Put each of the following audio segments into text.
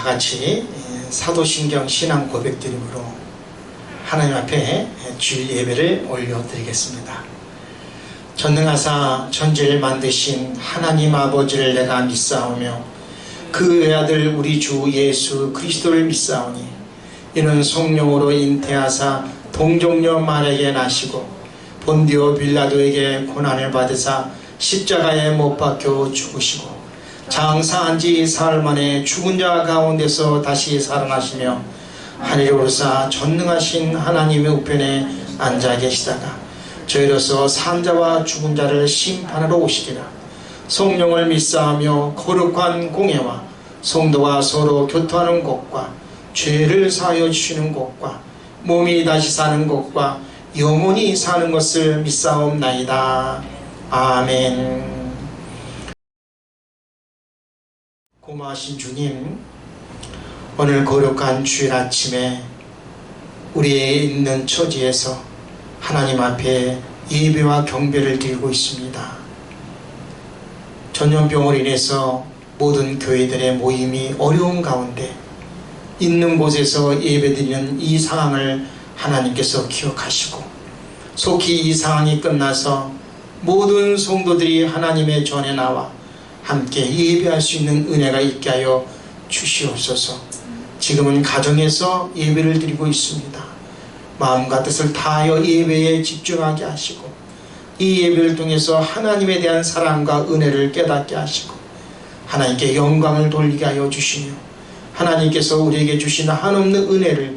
다 같이 사도신경 신앙 고백드림으로 하나님 앞에 주일 예배를 올려드리겠습니다. 전능하사 천지를 만드신 하나님 아버지를 내가 믿사오며 그 외아들 우리 주 예수 그리스도를 믿사오니 이는 성령으로 잉태하사 동정녀 마리아에게 나시고 본디오 빌라도에게 고난을 받으사 십자가에 못 박혀 죽으시고 장사한 지 사흘 만에 죽은 자 가운데서 다시 살아나시며 하늘에 오르사 전능하신 하나님의 우편에 앉아 계시다가 저희로서 산 자와 죽은 자를 심판하러 오시리라. 성령을 믿사하며 거룩한 공예와 성도가 서로 교통하는 것과 죄를 사하여 주시는 것과 몸이 다시 사는 것과 영원히 사는 것을 믿사옵나이다. 아멘. 고마우신 주님, 오늘 거룩한 주일 아침에 우리의 있는 처지에서 하나님 앞에 예배와 경배를 드리고 있습니다. 전염병으로 인해서 모든 교회들의 모임이 어려운 가운데 있는 곳에서 예배드리는 이 상황을 하나님께서 기억하시고 속히 이 상황이 끝나서 모든 성도들이 하나님의 전에 나와 함께 예배할 수 있는 은혜가 있게 하여 주시옵소서. 지금은 가정에서 예배를 드리고 있습니다. 마음과 뜻을 다하여 예배에 집중하게 하시고 이 예배를 통해서 하나님에 대한 사랑과 은혜를 깨닫게 하시고 하나님께 영광을 돌리게 하여 주시며 하나님께서 우리에게 주신 한없는 은혜를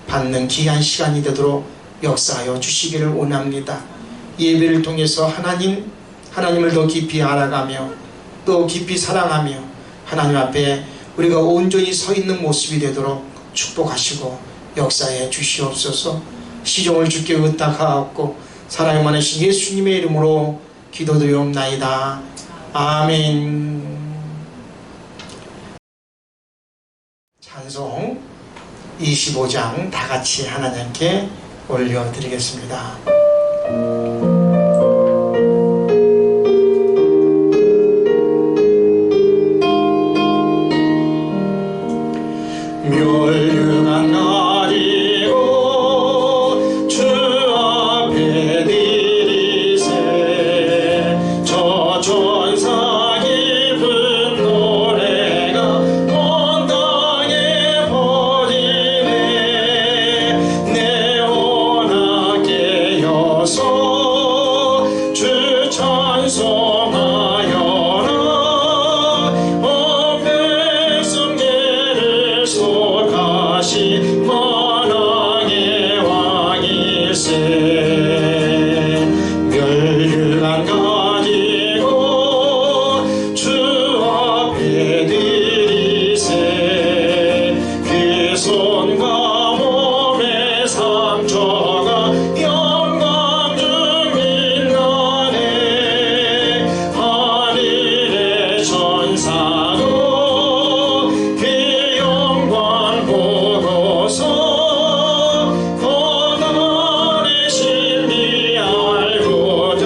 받는 귀한 시간이 되도록 역사하여 주시기를 원합니다. 예배를 통해서 하나님을 더 깊이 알아가며 또 깊이 사랑하며 하나님 앞에 우리가 온전히 서 있는 모습이 되도록 축복하시고 역사해 주시옵소서. 시종을 주께 의탁하옵고 사랑이 많으신 예수님의 이름으로 기도드리옵나이다. 아멘. 찬송 25장 다 같이 하나님께 올려드리겠습니다. 멸류관 가지고 주 앞에 드리세 저 천사 깊은 노래가 온 땅에 퍼지네 내 혼악 깨어서 주 찬송하여라 온 백성들을 속하신 만왕의 왕이세 멸류관 가지고 주 앞에 드리세 그 손과 몸의 상처가 영광 중인 나네 하늘의 천사도 그 영광 보고서 고난의 신비 알고자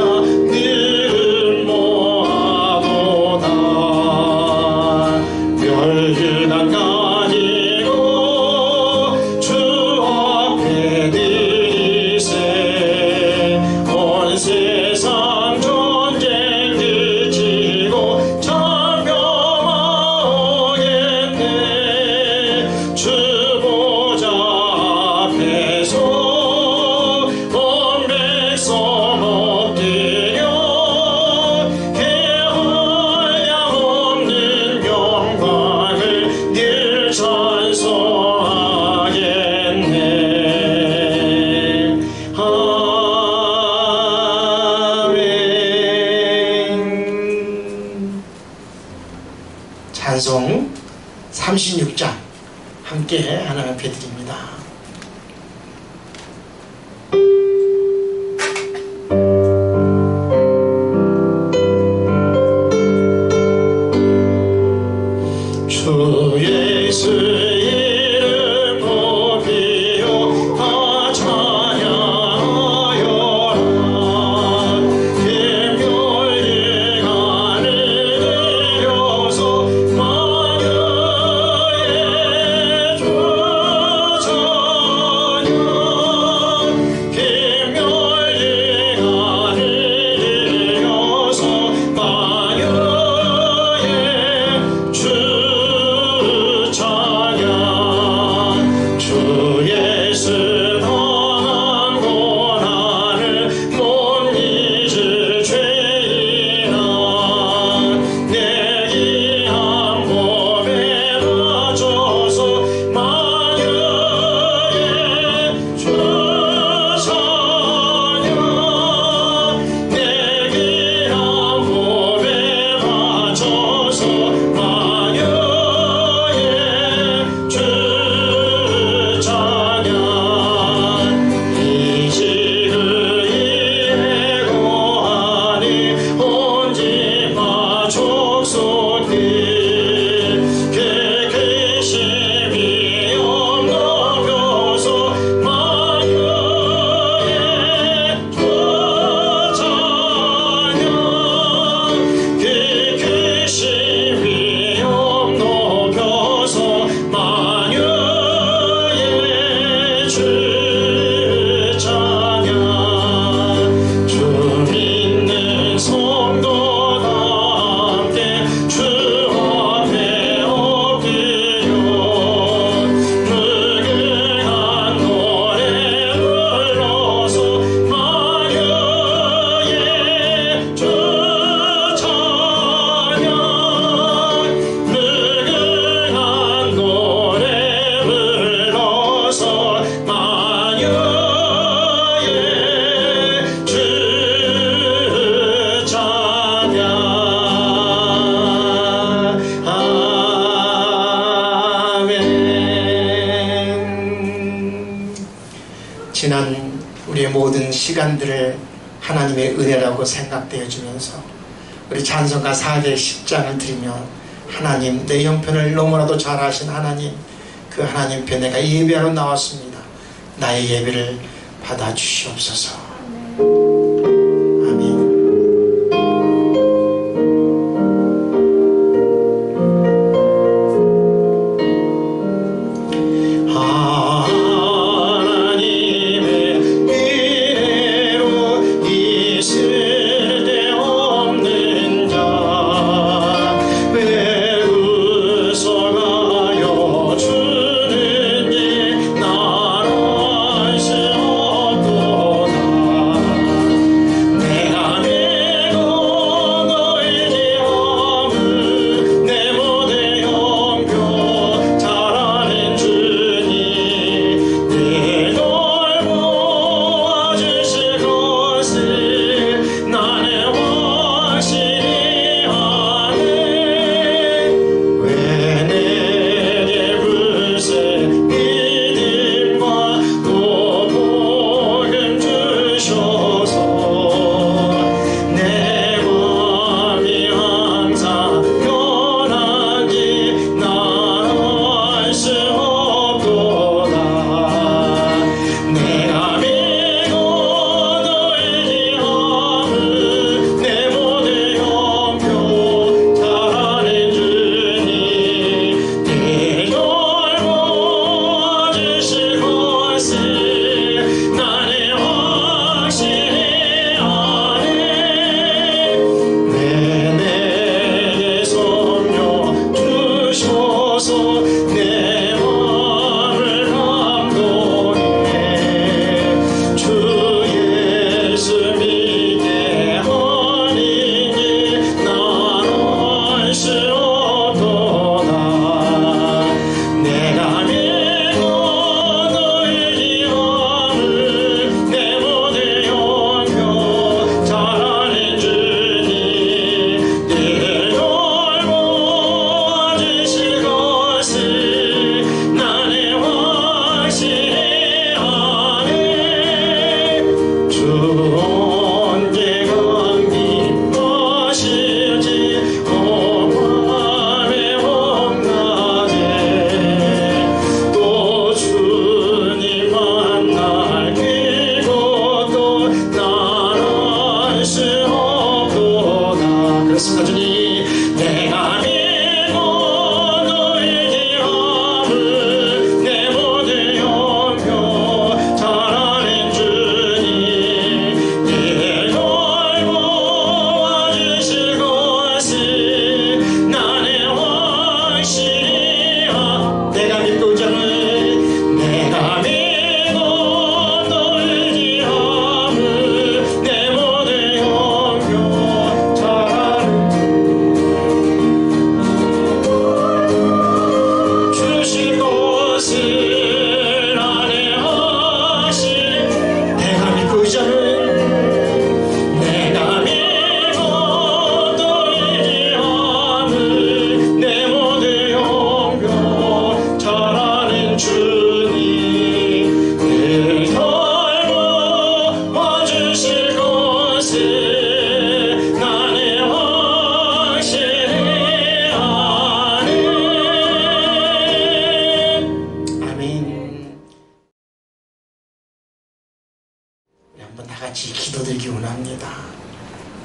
늘은 모아도다 멸류관 가지고 주 앞에 드리세 온 세상 전쟁 그치고 참병하겠네 주 보좌 앞에서 온 백성 엎드려 개하야 없는 영광을 늘 찬송하겠네. 아멘. 찬송 36장 함께 하나님 앞에 드립니다. 주 예수 이름 높이요 다 찬양하여라 그 멸류관을 들여서 만유의 모든 시간들을 하나님의 은혜라고 생각되어 주면서 우리 찬송가 410장을 드리며 하나님, 내 형편을 너무나도 잘 아신 하나님, 그 하나님 편에 내가 예배하러 나왔습니다. 나의 예배를 받아주시옵소서. 아멘.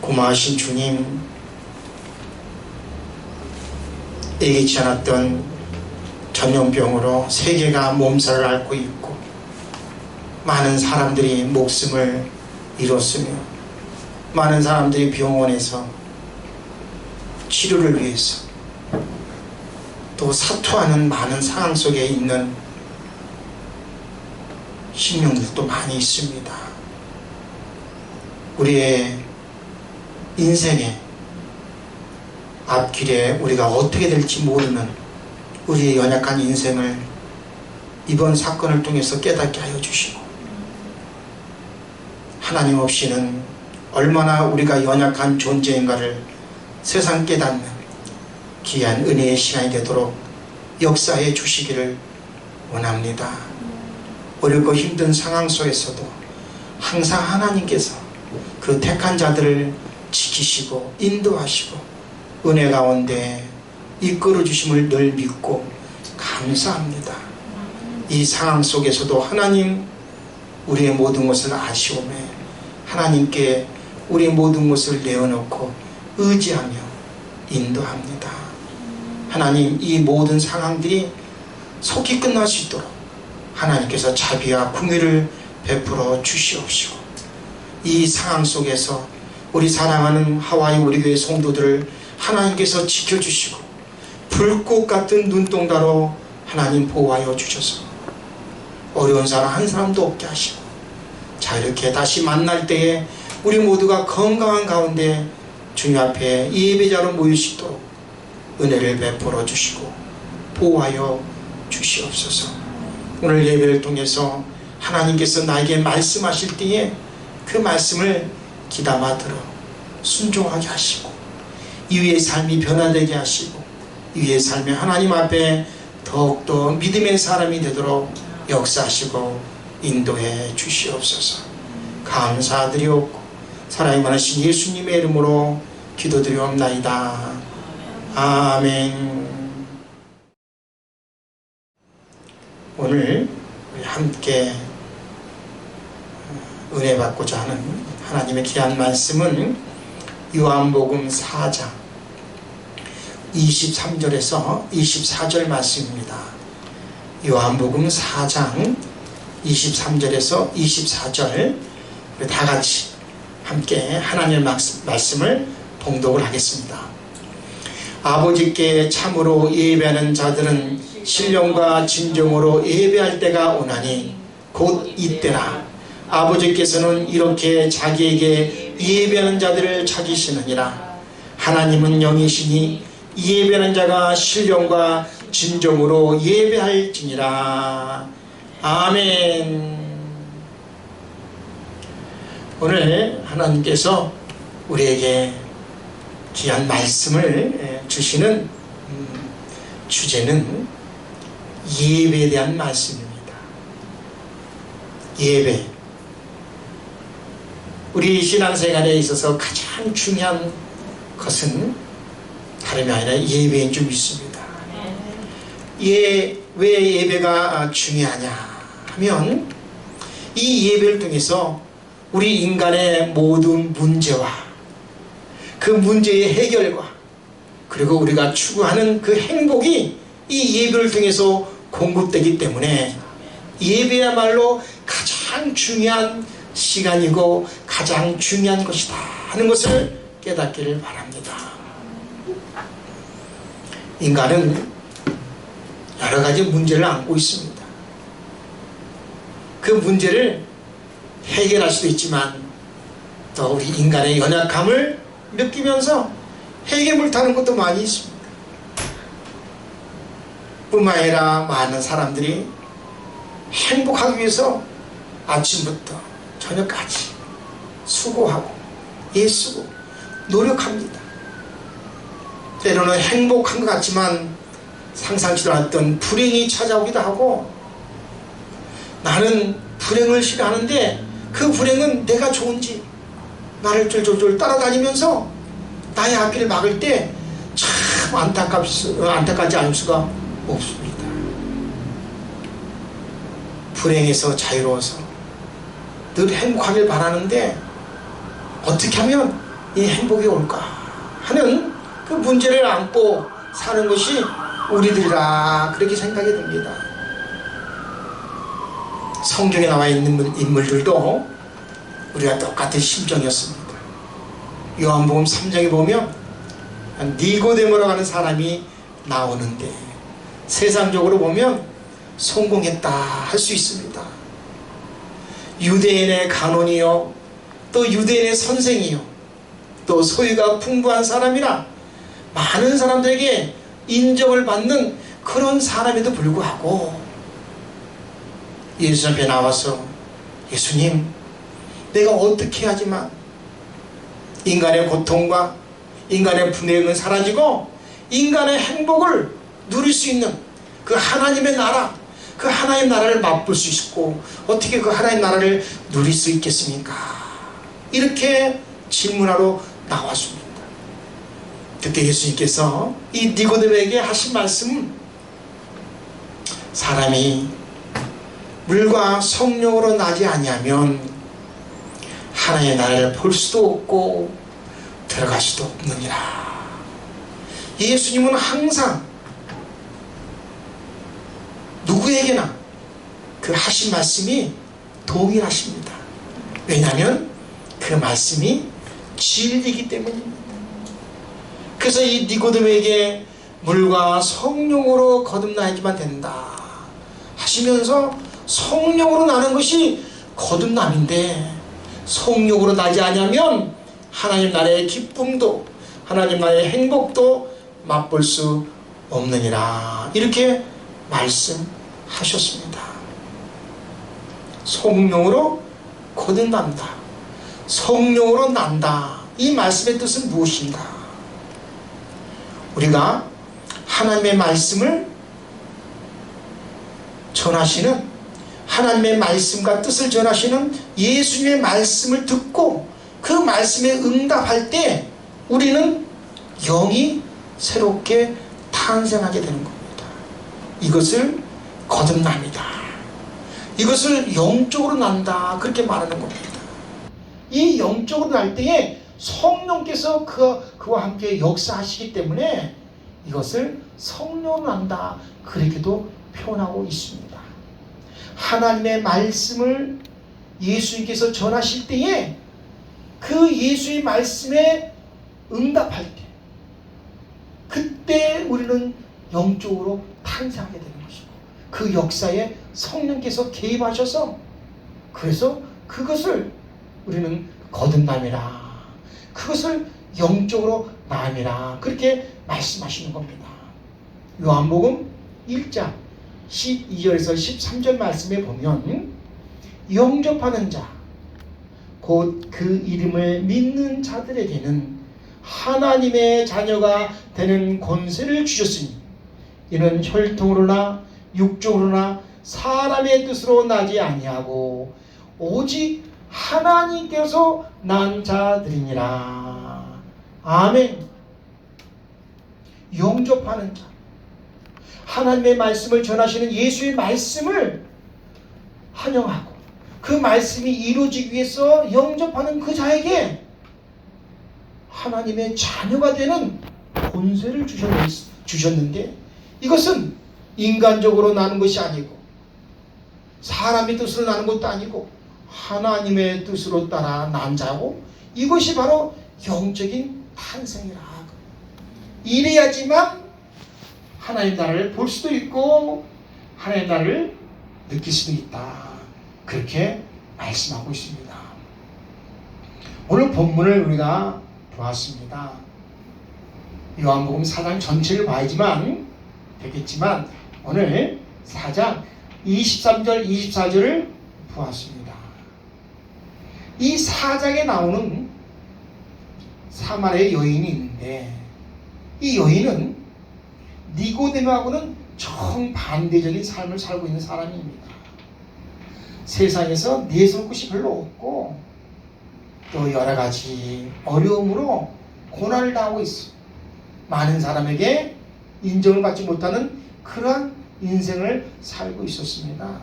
고마우신 주님, 예기치 않았던 전염병으로 세계가 몸살을 앓고 있고 많은 사람들이 목숨을 잃었으며 많은 사람들이 병원에서 치료를 위해서 또 사투하는 많은 상황 속에 있는 신명들도 많이 있습니다. 우리의 인생의 앞길에 우리가 어떻게 될지 모르는 우리의 연약한 인생을 이번 사건을 통해서 깨닫게 하여 주시고, 하나님 없이는 얼마나 우리가 연약한 존재인가를 세상 깨닫는 귀한 은혜의 시간이 되도록 역사해 주시기를 원합니다. 어렵고 힘든 상황 속에서도 항상 하나님께서 그 택한 자들을 지키시고 인도하시고 은혜 가운데 이끌어 주심을 늘 믿고 감사합니다. 이 상황 속에서도 하나님 우리의 모든 것을 아시오매 하나님께 우리의 모든 것을 내어놓고 의지하며 인도합니다. 하나님 이 모든 상황들이 속히 끝날 수 있도록 하나님께서 자비와 긍휼을 베풀어 주시옵시고 이 상황 속에서 우리 사랑하는 하와이 우리 교회 성도들을 하나님께서 지켜주시고 불꽃 같은 눈동자로 하나님 보호하여 주셔서 어려운 사람 한 사람도 없게 하시고 자 이렇게 다시 만날 때에 우리 모두가 건강한 가운데 주님 앞에 예배자로 모일 수 있도록 은혜를 베풀어 주시고 보호하여 주시옵소서. 오늘 예배를 통해서 하나님께서 나에게 말씀하실 때에 그 말씀을 귀담아 들어 순종하게 하시고 이위의 삶이 변화되게 하시고 이위의 삶이 하나님 앞에 더욱더 믿음의 사람이 되도록 역사하시고 인도해 주시옵소서. 감사드리옵고 사랑이 많으신 예수님의 이름으로 기도드리옵나이다. 아멘. 오늘 우리 함께 은혜 받고자 하는 하나님의 귀한 말씀은 요한복음 4장 23절에서 24절 말씀입니다. 요한복음 4장 23절에서 24절 우리 다 같이 함께 하나님의 말씀을 봉독을 하겠습니다. 아버지께 참으로 예배하는 자들은 신령과 진정으로 예배할 때가 오나니 곧 이때라. 아버지께서는 이렇게 자기에게 예배하는 자들을 찾으시느니라. 하나님은 영이시니 예배하는 자가 신령과 진정으로 예배할지니라. 아멘. 오늘 하나님께서 우리에게 귀한 말씀을 주시는 주제는 예배에 대한 말씀입니다. 예배. 우리 신앙생활에 있어서 가장 중요한 것은 다름이 아니라 예배인 줄 믿습니다. 왜 예배가 중요하냐 하면 이 예배를 통해서 우리 인간의 모든 문제와 그 문제의 해결과 그리고 우리가 추구하는 그 행복이 이 예배를 통해서 공급되기 때문에 예배야말로 가장 중요한 시간이고 가장 중요한 것이다 하는 것을 깨닫기를 바랍니다. 인간은 여러 가지 문제를 안고 있습니다. 그 문제를 해결할 수도 있지만 또 우리 인간의 연약함을 느끼면서 해결 못하는 것도 많이 있습니다. 뿐만 아니라 많은 사람들이 행복하기 위해서 아침부터 저녁까지 수고하고 애쓰고 노력합니다. 때로는 행복한 것 같지만 상상치도 않았던 불행이 찾아오기도 하고 나는 불행을 싫어하는데 그 불행은 내가 좋은지 나를 쫄쫄쫄 따라다니면서 나의 앞길을 막을 때 참 안타깝지 않을 수가 없습니다. 불행에서 자유로워서 늘 행복하길 바라는데 어떻게 하면 이 행복이 올까 하는 그 문제를 안고 사는 것이 우리들이라 그렇게 생각이 듭니다. 성경에 나와 있는 인물들도 우리가 똑같은 심정이었습니다. 요한복음 3장에 보면 니고데모라고 하는 사람이 나오는데 세상적으로 보면 성공했다 할 수 있습니다. 유대인의 간원이요 또 유대인의 선생이요 또 소유가 풍부한 사람이라 많은 사람들에게 인정을 받는 그런 사람에도 불구하고 예수 앞에 나와서 예수님 내가 어떻게 하지만 인간의 고통과 인간의 분해는 사라지고 인간의 행복을 누릴 수 있는 그 하나님의 나라 그 하나님 나라를 맛볼 수 있고 어떻게 그 하나님 나라를 누릴 수 있겠습니까? 이렇게 질문하러 나왔습니다. 그때 예수님께서 이 니고데모에게 하신 말씀은 사람이 물과 성령으로 나지 아니하면 하나님의 나라를 볼 수도 없고 들어갈 수도 없느니라. 예수님은 항상 누구에게나 그 하신 말씀이 동일하십니다. 왜냐하면 그 말씀이 진리이기 때문입니다. 그래서 이 니고데모에게 물과 성령으로 거듭나야지만 된다 하시면서 성령으로 나는 것이 거듭남인데 성령으로 나지 않으면 하나님 나라의 기쁨도 하나님 나라의 행복도 맛볼 수 없느니라 이렇게 말씀하셨습니다. 성령으로 거듭난다, 성령으로 난다, 이 말씀의 뜻은 무엇인가? 우리가 하나님의 말씀을 전하시는 하나님의 말씀과 뜻을 전하시는 예수님의 말씀을 듣고 그 말씀에 응답할 때 우리는 영이 새롭게 탄생하게 되는 겁니다. 이것을 거듭납니다. 이것을 영적으로 난다 그렇게 말하는 겁니다. 이 영적으로 날 때에 성령께서 그와 함께 역사하시기 때문에 이것을 성령으로 난다 그렇게도 표현하고 있습니다. 하나님의 말씀을 예수님께서 전하실 때에 그 예수의 말씀에 응답할 때 그때 우리는 영적으로 탄생하게 되는 것이고 그 역사에 성령께서 개입하셔서 그래서 그것을 우리는 거듭남이라 그것을 영적으로 남이라 그렇게 말씀하시는 겁니다. 요한복음 1장 12절에서 13절 말씀에 보면 영접하는 자 곧 그 이름을 믿는 자들에게는 하나님의 자녀가 되는 권세를 주셨으니 이는 혈통으로나 육적으로나 사람의 뜻으로 나지 아니하고 오직 하나님께서 난 자들이니라. 아멘. 영접하는 자, 하나님의 말씀을 전하시는 예수의 말씀을 환영하고 그 말씀이 이루어지기 위해서 영접하는 그 자에게 하나님의 자녀가 되는 권세를 주셨는데 이것은 인간적으로 나는 것이 아니고 사람의 뜻으로 나는 것도 아니고 하나님의 뜻으로 따라 난 자고 이것이 바로 영적인 탄생이라. 이래야지만 하나님 나라를 볼 수도 있고 하나님 나라를 느낄 수도 있다. 그렇게 말씀하고 있습니다. 오늘 본문을 우리가 보았습니다. 요한복음 4장 전체를 봐야지만 되겠지만 오늘 4장 23절 24절을 보았습니다. 이 4장에 나오는 사마리아 여인이 있는데 이 여인은 니고데모하고는 정반대적인 삶을 살고 있는 사람입니다. 세상에서 내세울 곳이 별로 없고 또 여러 가지 어려움으로 고난을 당하고 있어. 많은 사람에게 인정을 받지 못하는 그러한 인생을 살고 있었습니다.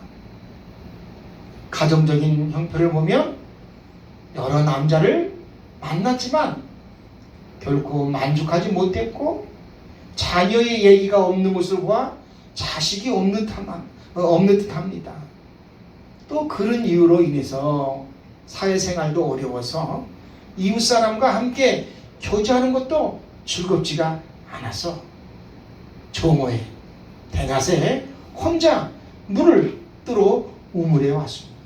가정적인 형편을 보면 여러 남자를 만났지만 결코 만족하지 못했고 자녀의 얘기가 없는 것을 보아 자식이 없는 듯합니다. 또 그런 이유로 인해서 사회생활도 어려워서 이웃사람과 함께 교제하는 것도 즐겁지가 않아서 정오에 대낮에 혼자 물을 뜨러 우물에 왔습니다.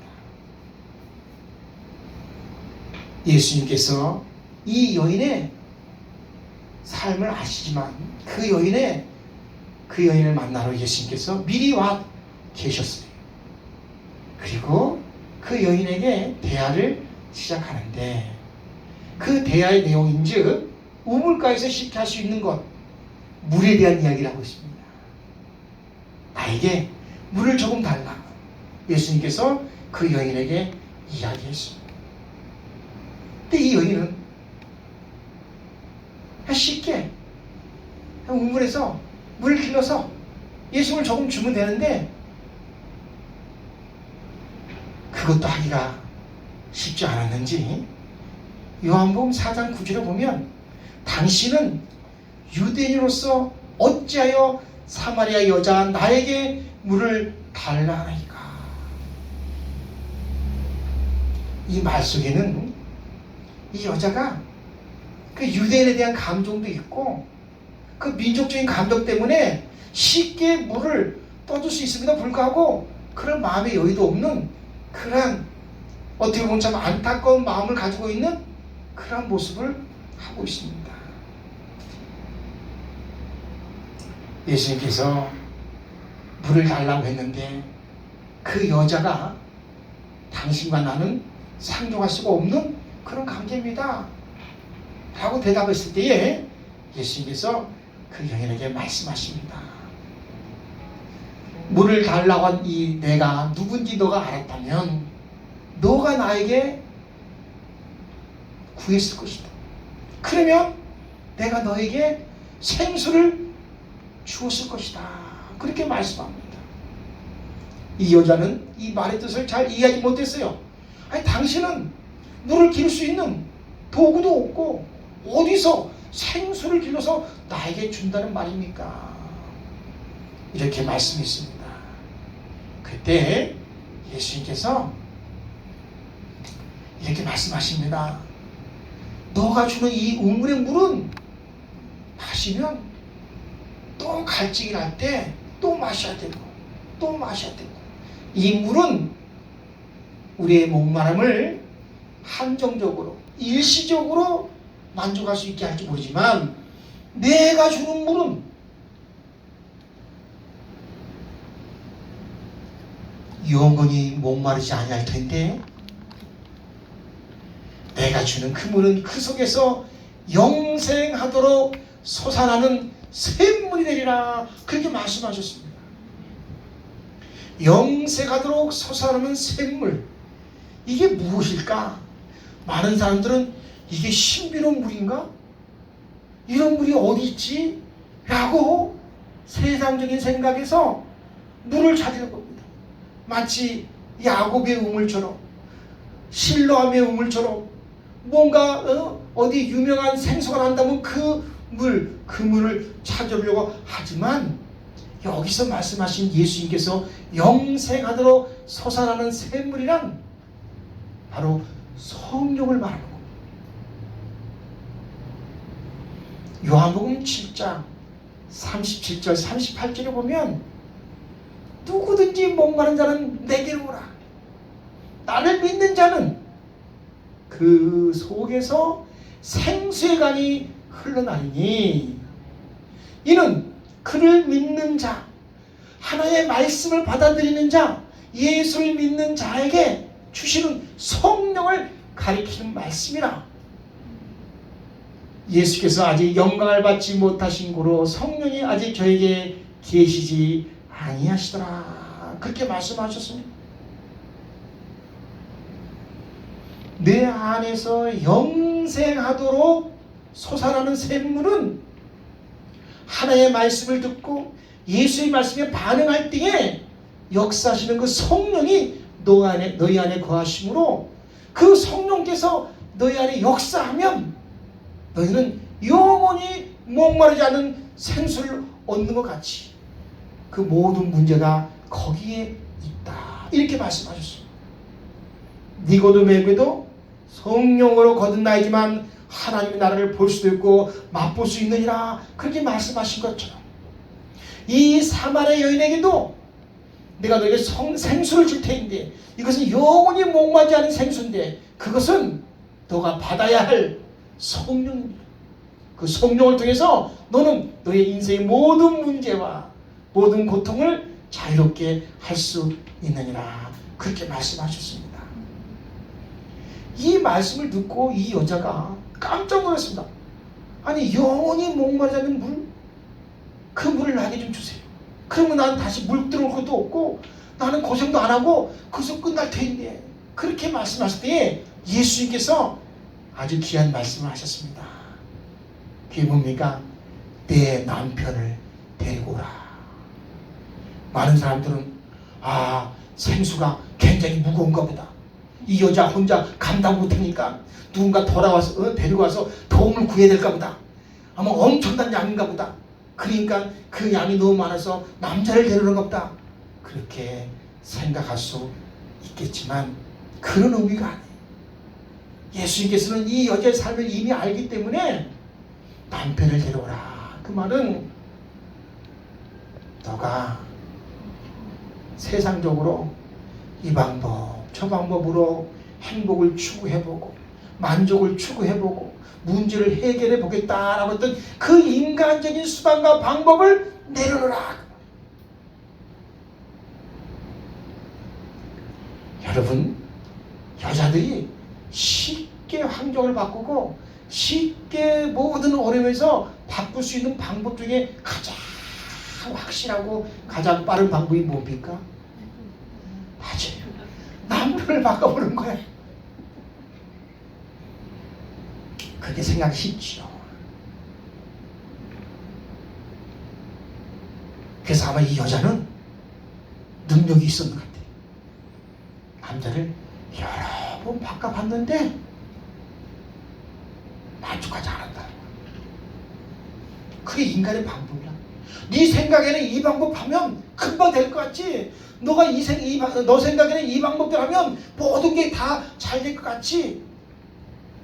예수님께서 이 여인의 삶을 아시지만 그 여인을 만나러 예수님께서 미리 와 계셨어요. 그리고 그 여인에게 대화를 시작하는데 그 대화의 내용인즉 우물가에서 쉽게 할 수 있는 것, 물에 대한 이야기를 하고 있습니다. 나에게 물을 조금 달라고 예수님께서 그 여인에게 이야기했습니다. 근데 이 여인은 쉽게 우물에서 물을 길러서 예수님을 조금 주면 되는데 그것도 하기가 쉽지 않았는지 요한복음 4장 9절에 보면 당신은 유대인으로서 어찌하여 사마리아 여자 나에게 물을 달라 하나이까. 이 말 속에는 이 여자가 그 유대인에 대한 감정도 있고 그 민족적인 감정 때문에 쉽게 물을 떠줄 수 있음에도 불구하고 그런 마음의 여유도 없는 그러한 어떻게 보면 참 안타까운 마음을 가지고 있는 그러한 모습을 하고 있습니다. 예수님께서 물을 달라고 했는데 그 여자가 당신과 나는 상종할 수가 없는 그런 관계입니다 라고 대답했을 때에 예수님께서 그 여인에게 말씀하십니다. 물을 달라고 한 이 내가 누군지 너가 알았다면 너가 나에게 구했을 것이다. 그러면 내가 너에게 생수를 주었을 것이다. 그렇게 말씀합니다. 이 여자는 이 말의 뜻을 잘 이해하지 못했어요. 아니 당신은 물을 기를 수 있는 도구도 없고 어디서 생수를 길러서 나에게 준다는 말입니까? 이렇게 말씀했습니다. 그때 예수님께서 이렇게 말씀하십니다. 너가 주는 이 우물의 물은 마시면 또 갈증이 날 때 또 마셔야 되고 또 마셔야 되고 이 물은 우리의 목마름을 한정적으로 일시적으로 만족할 수 있게 할지 모르지만 내가 주는 물은 영원히 목마르지 아니할 텐데 내가 주는 그 물은 그 속에서 영생하도록 솟아나는 샘물이 되리라 그렇게 말씀하셨습니다. 영생하도록 솟아나는 샘물 이게 무엇일까? 많은 사람들은 이게 신비로운 물인가? 이런 물이 어디 있지? 라고 세상적인 생각에서 물을 찾을 겁니다. 마치 야곱의 우물처럼 실로암의 우물처럼 뭔가 어디 유명한 생수가 난다면 그 물을 찾으려고 하지만 여기서 말씀하신 예수님께서 영생하도록 솟아나는 샘물이란 바로 성령을 말하는 겁니다. 요한복음 7장 37절 38절에 보면 누구든지 목마른 자는 내게로 오라. 나를 믿는 자는 그 속에서 생수의 강이 흘러나리니 이는 그를 믿는 자 하나님의 말씀을 받아들이는 자 예수를 믿는 자에게 주시는 성령을 가리키는 말씀이라. 예수께서 아직 영광을 받지 못하신 고로 성령이 아직 저에게 계시지 아니하시더라 그렇게 말씀하셨습니다. 내 안에서 영생하도록 솟아나는 샘물은 하나님의 말씀을 듣고 예수의 말씀에 반응할 때에 역사하시는 그 성령이 너희 안에 거하심으로 그 성령께서 너희 안에 역사하면 너희는 영원히 목마르지 않은 생수를 얻는 것 같이 그 모든 문제가 거기에 있다 이렇게 말씀하셨습니다. 니고데모에게도 성령으로 거듭 나이지만 하나님의 나라를 볼 수도 있고 맛볼 수 있느니라 그렇게 말씀하신 것처럼 이 사마리아 여인에게도 내가 너에게 생수를 줄 테인데 이것은 영원히 목마르지 않은 생수인데 그것은 너가 받아야 할 성령입니다. 그 성령을 통해서 너는 너의 인생의 모든 문제와 모든 고통을 자유롭게 할 수 있느니라 그렇게 말씀하셨습니다. 이 말씀을 듣고 이 여자가 깜짝 놀랐습니다. 아니 영원히 목마르지 않는 물? 그 물을 나에게 좀 주세요. 그러면 나는 다시 물 들어올 것도 없고 나는 고생도 안 하고 그것은 끝날 텐데. 그렇게 말씀하실 때 예수님께서 아주 귀한 말씀을 하셨습니다. 그게 뭡니까? 내 남편을 데리고 오라. 많은 사람들은 생수가 굉장히 무거운가 보다. 이 여자 혼자 감당 못하니까 누군가 돌아와서 데리고 와서 도움을 구해야 될까 보다. 아마 엄청난 양인가 보다. 그러니까 그 양이 너무 많아서 남자를 데려오는가 보다. 그렇게 생각할 수 있겠지만 그런 의미가 아니에요. 예수님께서는 이 여자의 삶을 이미 알기 때문에 남편을 데려오라. 그 말은 너가 세상적으로 이 방법 저 방법으로 행복을 추구해보고 만족을 추구해보고 문제를 해결해 보겠다라고 했던 그 인간적인 수단과 방법을 내려놓으라. 여러분, 여자들이 쉽게 환경을 바꾸고 쉽게 모든 어려움에서 바꿀 수 있는 방법 중에 가장 확실하고 가장 빠른 방법이 뭡니까? 맞아요. 남편을 바꿔보는 거예요. 그게 생각이 쉽죠. 그래서 아마 이 여자는 능력이 있었는 것 같아요. 남자를 여러 번 바꿔봤는데 만족하지 않았다. 그게 인간의 방법이야. 네 생각에는 이 방법 하면 금방 될 것 같지? 너 생각에는 이 방법대로 하면 모든 게 다 잘 될 것 같지?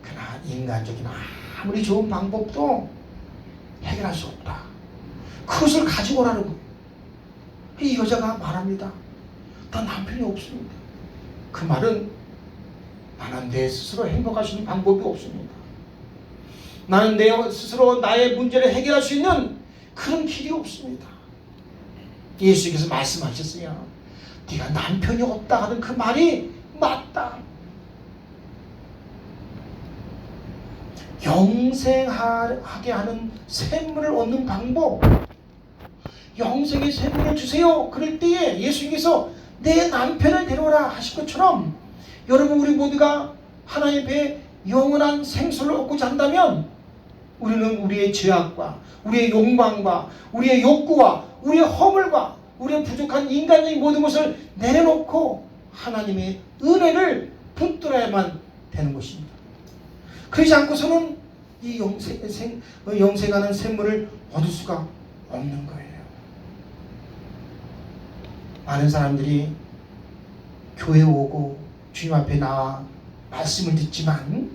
그러나 인간적인 아무리 좋은 방법도 해결할 수 없다. 그것을 가지고 오라는 거예요. 이 여자가 말합니다. 나 남편이 없습니다. 그 말은 나는 내 스스로 행복할 수 있는 방법이 없습니다. 나는 내 스스로 나의 문제를 해결할 수 있는 그런 길이 없습니다. 예수께서 말씀하셨어요. 네가 남편이 없다 하는 그 말이 맞다. 영생하게 하는 샘물을 얻는 방법, 영생의 샘물을 주세요. 그럴 때에 예수님께서 내 남편을 데려오라 하신 것처럼 여러분, 우리 모두가 하나님 앞에 영원한 생수를 얻고자 한다면 우리는 우리의 죄악과 우리의 욕망과 우리의 욕구와 우리의 허물과 우리의 부족한 인간의 모든 것을 내려놓고 하나님의 은혜를 붙들어야만 되는 것입니다. 그러지 않고서는 이 영생하는 샘물을 얻을 수가 없는 거예요. 많은 사람들이 교회 오고 주님 앞에 나와 말씀을 듣지만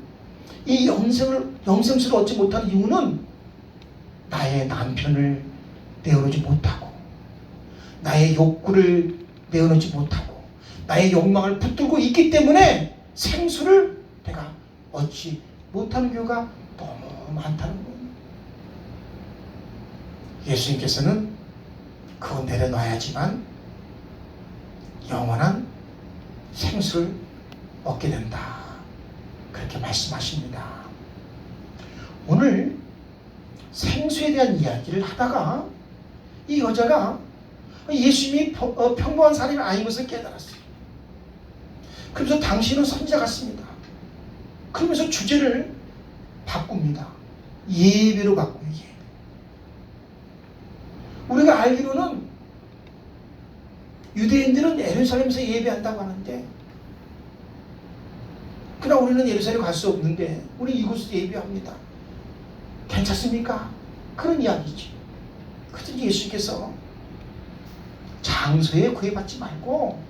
이 영생수를 얻지 못하는 이유는 나의 남편을 내어놓지 못하고 나의 욕구를 내어놓지 못하고 나의 욕망을 붙들고 있기 때문에 생수를 내가 얻지 못하는 경우가 너무 많다는 거예요. 예수님께서는 그거 내려놔야지만 영원한 생수를 얻게 된다. 그렇게 말씀하십니다. 오늘 생수에 대한 이야기를 하다가 이 여자가 예수님이 평범한 사람이 아닌 것을 깨달았어요. 그러면서 당신은 선지자 같습니다. 그러면서 주제를 바꿉니다. 예배로 바꿔요. 예배. 우리가 알기로는 유대인들은 예루살렘에서 예배한다고 하는데 그러나 우리는 예루살렘 갈 수 없는데 우리 이곳에서 예배합니다. 괜찮습니까? 그런 이야기지. 그래서 예수님께서 장소에 구애받지 말고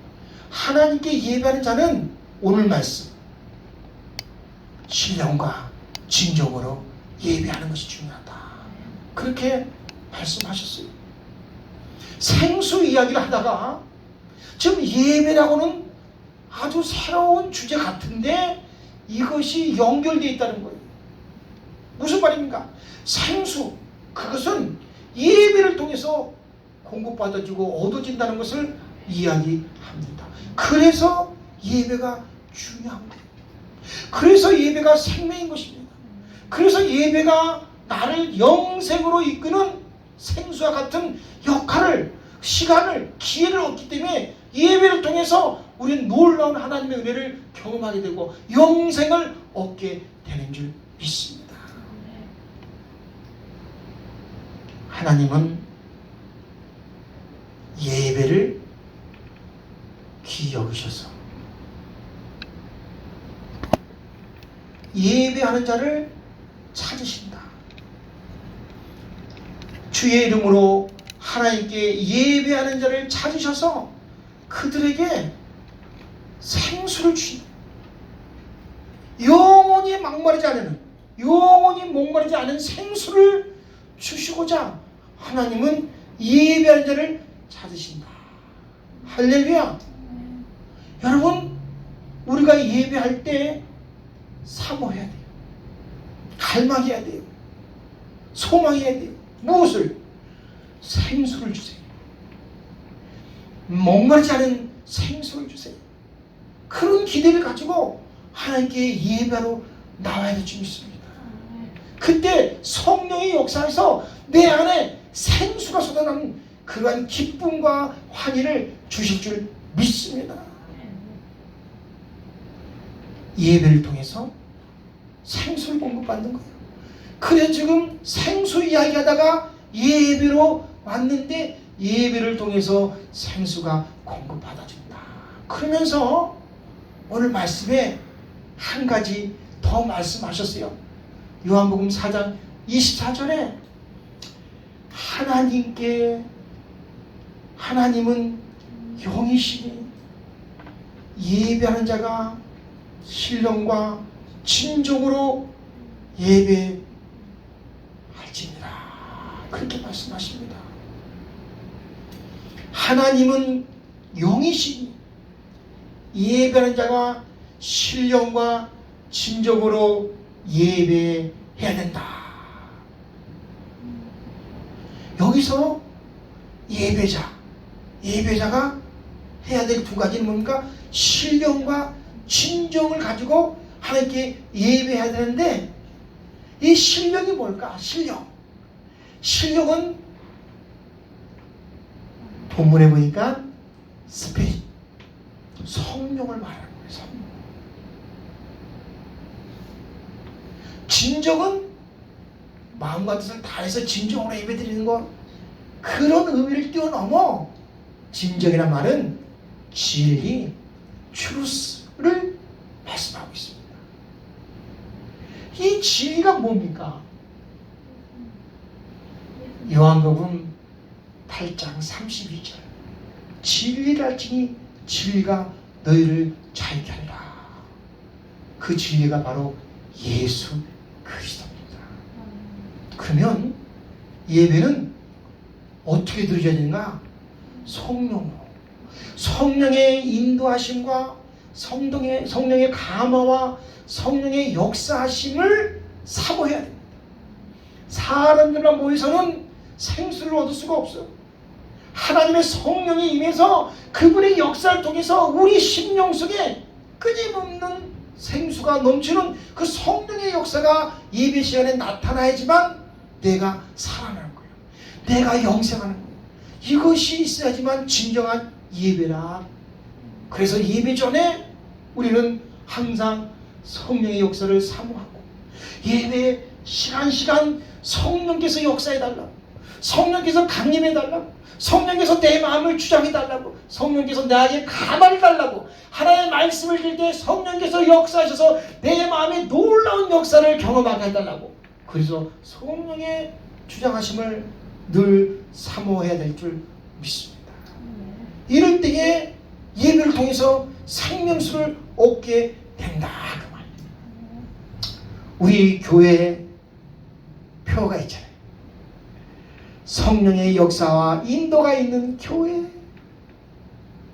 하나님께 예배하는 자는 오늘 말씀 신령과 진정으로 예배하는 것이 중요하다. 그렇게 말씀하셨어요. 생수 이야기를 하다가 지금 예배라고는 아주 새로운 주제 같은데 이것이 연결되어 있다는 거예요. 무슨 말입니까? 생수, 그것은 예배를 통해서 공급받아지고 얻어진다는 것을 이야기합니다. 그래서 예배가 중요한 거예요. 그래서 예배가 생명인 것입니다. 그래서 예배가 나를 영생으로 이끄는 생수와 같은 역할을 시간을, 기회를 얻기 때문에 예배를 통해서 우리는 놀라운 하나님의 은혜를 경험하게 되고 영생을 얻게 되는 줄 믿습니다. 하나님은 예배를 귀히 여기셔서 예배하는 자를 찾으신다. 주의 이름으로 하나님께 예배하는 자를 찾으셔서 그들에게 생수를 주신다. 영원히 목마르지 않은 생수를 주시고자 하나님은 예배하는 자를 찾으신다. 할렐루야. 여러분, 우리가 예배할 때 사모해야 돼요. 갈망해야 돼요. 소망해야 돼요. 무엇을? 생수를 주세요. 목마르지 않은 생수를 주세요. 그런 기대를 가지고 하나님께 예배하러 나와야 될 줄 믿습니다. 그때 성령의 역사에서 내 안에 생수가 쏟아나는 그러한 기쁨과 환희를 주실 줄 믿습니다. 예배를 통해서 생수를 공급받는 거예요. 그래 지금 생수 이야기하다가 예배로 왔는데 예배를 통해서 생수가 공급받아준다. 그러면서 오늘 말씀에 한 가지 더 말씀하셨어요. 요한복음 4장 24절에 하나님은 영이시니 예배하는 자가 신령과 진정으로 예배할지니라. 그렇게 말씀하십니다. 하나님은 영이시니 예배하는 자가 신령과 진정으로 예배해야 된다. 여기서 예배자가 해야 될 두 가지는 뭡니까? 신령과 진정을 가지고 하나님께 예배해야 되는데 이 신령이 뭘까? 신령은 본문에 보니까 스피릿, 성령을 말하는 거예요. 성령. 진정은 마음과 뜻을 다해서 진정으로 예배드리는 것, 그런 의미를 뛰어넘어 진정이란 말은 진리, truth를 말씀하고 있습니다. 이 진리가 뭡니까? 요한복음 8장 32절 진리를 알지니 진리가 너희를 자유케 하리라. 그 진리가 바로 예수 그리스도입니다. 그러면 예배는 어떻게 드려야 되는가? 성령의 인도하심과 성령의 감화와 성령의 역사하심을 사모해야 됩니다. 사람들만 모여서는 생수를 얻을 수가 없어요. 하나님의 성령이 임해서 그분의 역사를 통해서 우리 심령 속에 끊임없는 생수가 넘치는 그 성령의 역사가 예배 시간에 나타나야지만 내가 살아나는 거예요. 내가 영생하는 거예요. 이것이 있어야지만 진정한 예배라. 그래서 예배 전에 우리는 항상 성령의 역사를 사모하고 예배 시간 성령께서 역사해달라고, 성령께서 강림해달라고, 성령께서 내 마음을 주장해달라고, 성령께서 나에게 가만히 달라고, 하나님의 말씀을 들을 때 성령께서 역사하셔서 내 마음에 놀라운 역사를 경험하게 해달라고, 그래서 성령의 주장하심을 늘 사모해야 될 줄 믿습니다. 이럴 때에 예배를 통해서 생명수를 얻게 된다 그 말입니다. 우리 교회에 표가 있잖아요. 성령의 역사와 인도가 있는 교회,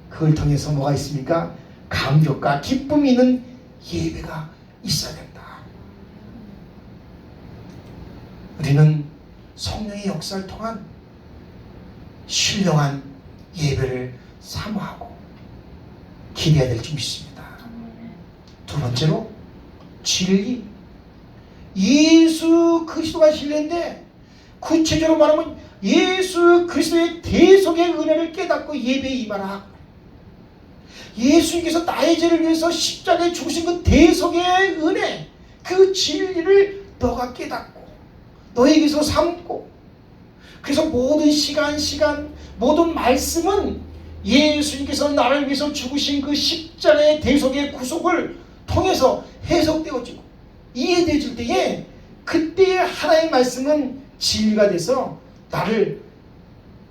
그걸 통해서 뭐가 있습니까? 감격과 기쁨이 있는 예배가 있어야 된다. 우리는 성령의 역사를 통한 신령한 예배를 사모하고 기대해야 될 줄 믿습니다. 두 번째로 진리. 예수 그리스도가 진리인데 구체적으로 말하면 예수 그리스도의 대속의 은혜를 깨닫고 예배에 임하라. 예수님께서 나의 죄를 위해서 십자가에 죽으신 그 대속의 은혜, 그 진리를 너가 깨닫고 너에게서 삼고, 그래서 모든 시간 모든 말씀은 예수님께서 나를 위해서 죽으신 그 십자가의 대속의 구속을 통해서 해석되어지고 이해되어질 때에, 그때의 하나님의 말씀은 진리가 돼서 나를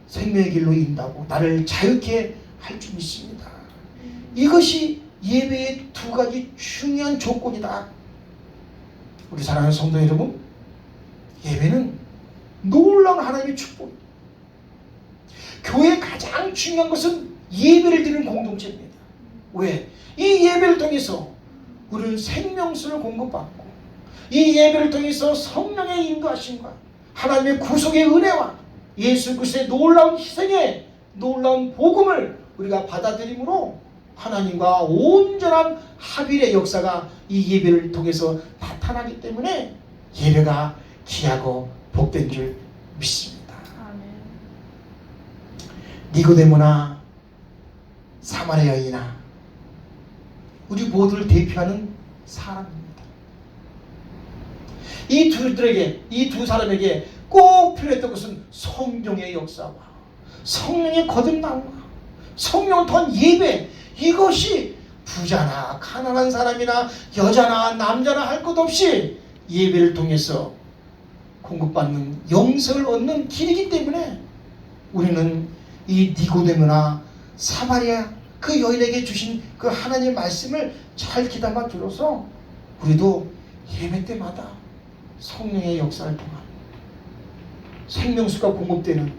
생명의 길로 인도하고 나를 자유케 할 줄 믿습니다. 이것이 예배의 두 가지 중요한 조건이다. 우리 사랑하는 성도 여러분, 예배는 놀라운 하나님의 축복입니다. 교회의 가장 중요한 것은 예배를 드리는 공동체입니다. 왜? 이 예배를 통해서 우리는 생명수를 공급받고, 이 예배를 통해서 성령의 인도하심과 하나님의 구속의 은혜와 예수 그리스도의 놀라운 희생의 놀라운 복음을 우리가 받아들임으로 하나님과 온전한 합일의 역사가 이 예배를 통해서 나타나기 때문에 예배가 귀하고 복된 줄 믿습니다. 니고데모나 사마리아 여인이나 우리 모두를 대표하는 사람입니다. 이 두 사람에게 꼭 필요했던 것은 성령의 역사와 성령의 거듭남과 성령을 통한 예배, 이것이 부자나 가난한 사람이나 여자나 남자나 할 것 없이 예배를 통해서 공급받는 영생을 얻는 길이기 때문에 우리는 이 니고데모나 사마리아 그 여인에게 주신 그 하나님의 말씀을 잘 귀담아 들어서 우리도 예배 때마다 성령의 역사를 통한 생명수가 공급되는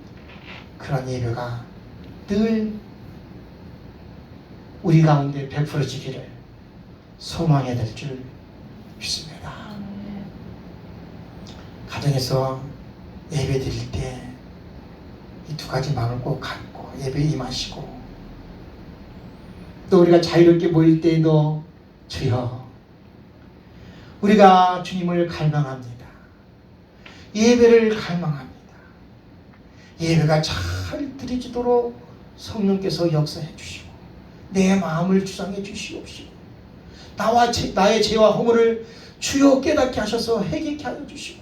그런 예배가 늘 우리 가운데 베풀어지기를 소망해야 될 줄 믿습니다. 가정에서 예배 드릴 때 이 두 가지 마음을 꼭 갖고 예배에 임하시고, 또 우리가 자유롭게 모일 때에도 주여 우리가 주님을 갈망합니다. 예배를 갈망합니다. 예배가 잘 드려지도록 성령께서 역사해 주시고 내 마음을 주장해 주시옵시고 나의 죄와 허물을 주여 깨닫게 하셔서 해결케 하여 주시고,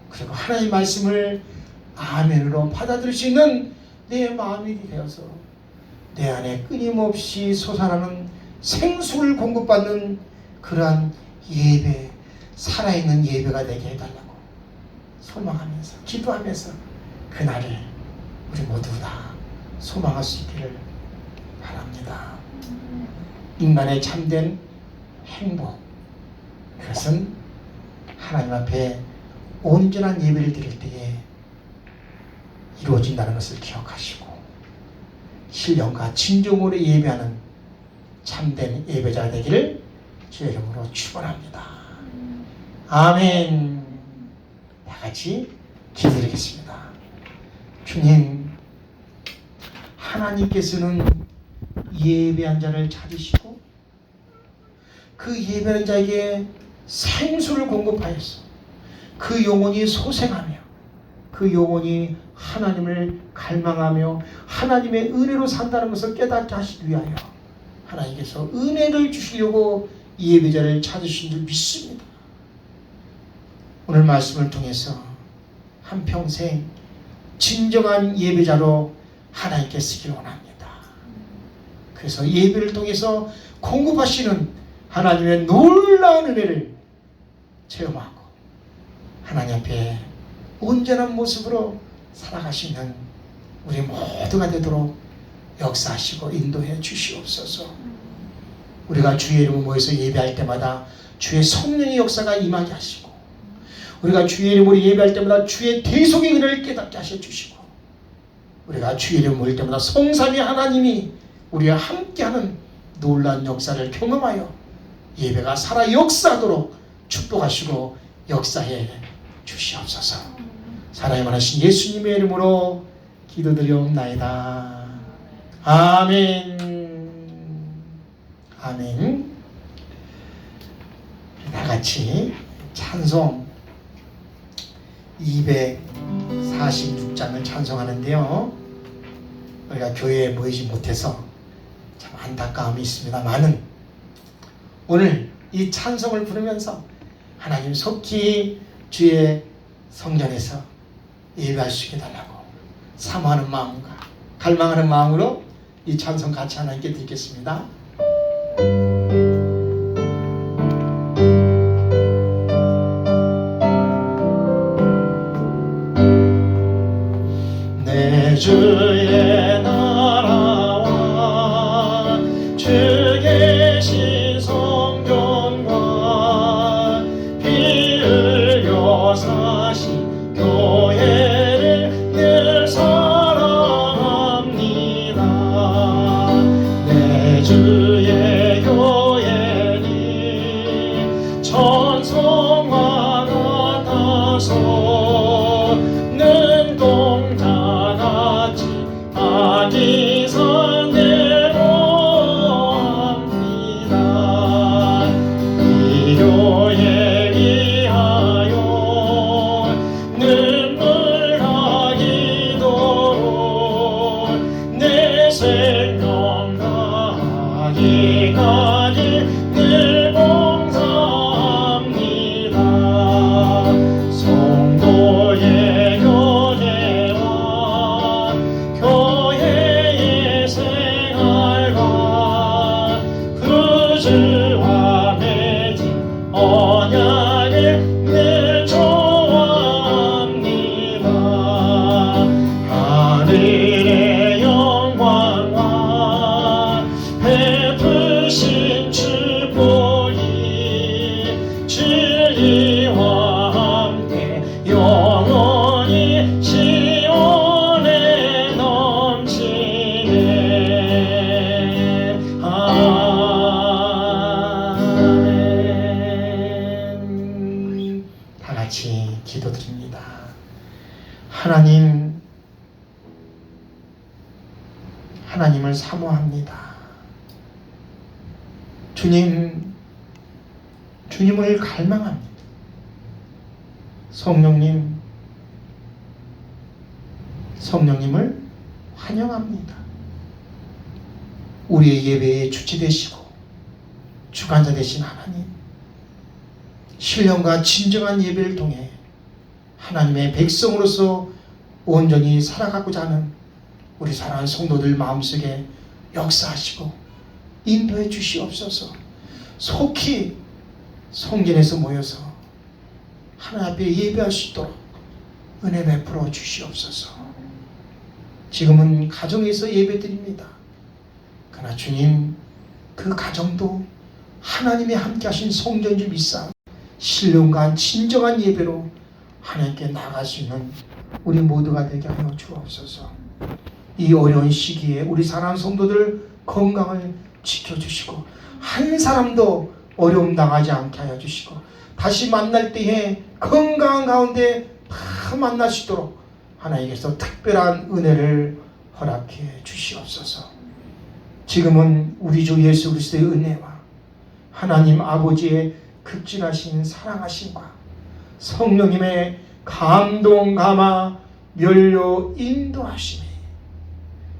그리고 하나님의 말씀을 아멘으로 받아들일 수 있는 내 마음이 되어서 내 안에 끊임없이 솟아나는 생수를 공급받는 그러한 예배, 살아있는 예배가 되게 해달라고 소망하면서 기도하면서 그날을 우리 모두 다 소망할 수 있기를 바랍니다. 인간의 참된 행복, 그것은 하나님 앞에 온전한 예배를 드릴 때에 이루어진다는 것을 기억하시고 신령과 진정으로 예배하는 참된 예배자가 되기를 주의 이름으로 축원합니다. 아멘. 다 같이 기도드리겠습니다. 주님, 하나님께서는 예배한 자를 찾으시고 그 예배한 자에게 생수를 공급하여서 그 영혼이 소생하며 그 영혼이 하나님을 갈망하며 하나님의 은혜로 산다는 것을 깨닫게 하시기 위하여 하나님께서 은혜를 주시려고 예배자를 찾으신 줄 믿습니다. 오늘 말씀을 통해서 한평생 진정한 예배자로 하나님께 쓰기를 원합니다. 그래서 예배를 통해서 공급하시는 하나님의 놀라운 은혜를 체험하고 하나님 앞에 온전한 모습으로 살아가시는 우리 모두가 되도록 역사하시고 인도해 주시옵소서. 우리가 주의 이름을 모여서 예배할 때마다 주의 성령의 역사가 임하게 하시고, 우리가 주의 이름으로 예배할 때마다 주의 대속의 은혜를 깨닫게 하셔 주시고, 우리가 주의 이름을 모일 때마다 성삼위 하나님이 우리와 함께하는 놀라운 역사를 경험하여 예배가 살아 역사하도록 축복하시고 역사해 주시옵소서. 사랑이 많으신 예수님의 이름으로 기도드리옵나이다. 아멘. 아멘. 다 같이 찬송 204 46장을 찬송하는데요. 우리가 교회에 모이지 못해서 참 안타까움이 있습니다만은 오늘 이 찬송을 부르면서 하나님 속히 주의 성전에서 예배할 수 있게 달라고 사모하는 마음과 갈망하는 마음으로 이 찬송 같이 하나님께 드리겠습니다. 내 주의 나라와 주 계신 성전과 피 흘려 사신 교회를 늘 사랑합니다. 내 주의 교회는 천성과 같아서 눈동자같이 아기산 내려옵니다. 이 교회 위하여 눈물 나기도록 내 생명 다하기까지 늘 봉사합니다. 성도의 교제와 교회의 생활과 그 주와 맺은 언약을 늘 좋아합니다. 하늘의 영광과 베푸신 축복이 진리와 함께 영원히 시온에 넘치네. 아멘. 다 같이 기도드립니다. 하나님을 사모합니다. 주님을 갈망합니다. 성령님을 환영합니다. 우리의 예배에 주체 되시고 주관자 되신 하나님, 신령과 진정한 예배를 통해 하나님의 백성으로서 온전히 살아가고자 하는 우리 사랑하는 성도들 마음속에 역사하시고 인도해 주시옵소서. 속히 성전에서 모여서 하나님 앞에 예배할 수 있도록 은혜 베풀어 주시옵소서. 지금은 가정에서 예배드립니다. 그러나 주님, 그 가정도 하나님의 함께하신 성전 줄 믿사 신령과 진정한 예배로 하나님께 나갈 수 있는 우리 모두가 되게 하여 주옵소서. 이 어려운 시기에 우리 사랑하는 성도들 건강을 지켜주시고 한 사람도 어려움 당하지 않게 하여 주시고 다시 만날 때에 건강한 가운데 다 만날 수 있도록 하나님께서 특별한 은혜를 허락해 주시옵소서. 지금은 우리 주 예수 그리스도의 은혜와 하나님 아버지의 극진하신 사랑하심과 성령님의 감동 감화 면료 인도하심이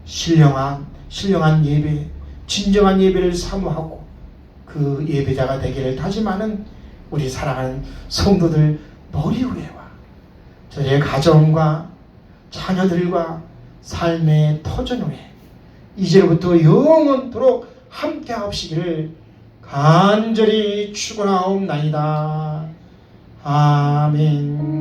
신령한 예배, 진정한 예배를 사모하고 그 예배자가 되기를 다짐하는 우리 사랑하는 성도들 머리 위에와 저의 가정과 자녀들과 삶의 터전 위에 이제부터 영원토록 함께 하시기를 간절히 축원하옵나이다. 아멘.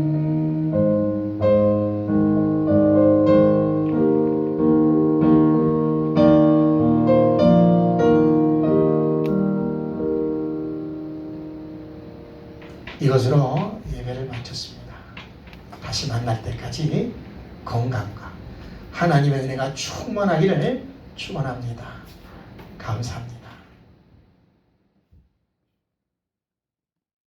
이것으로 예배를 마쳤습니다. 다시 만날 때까지 건강과 하나님의 은혜가 충만하기를 축원합니다. 감사합니다.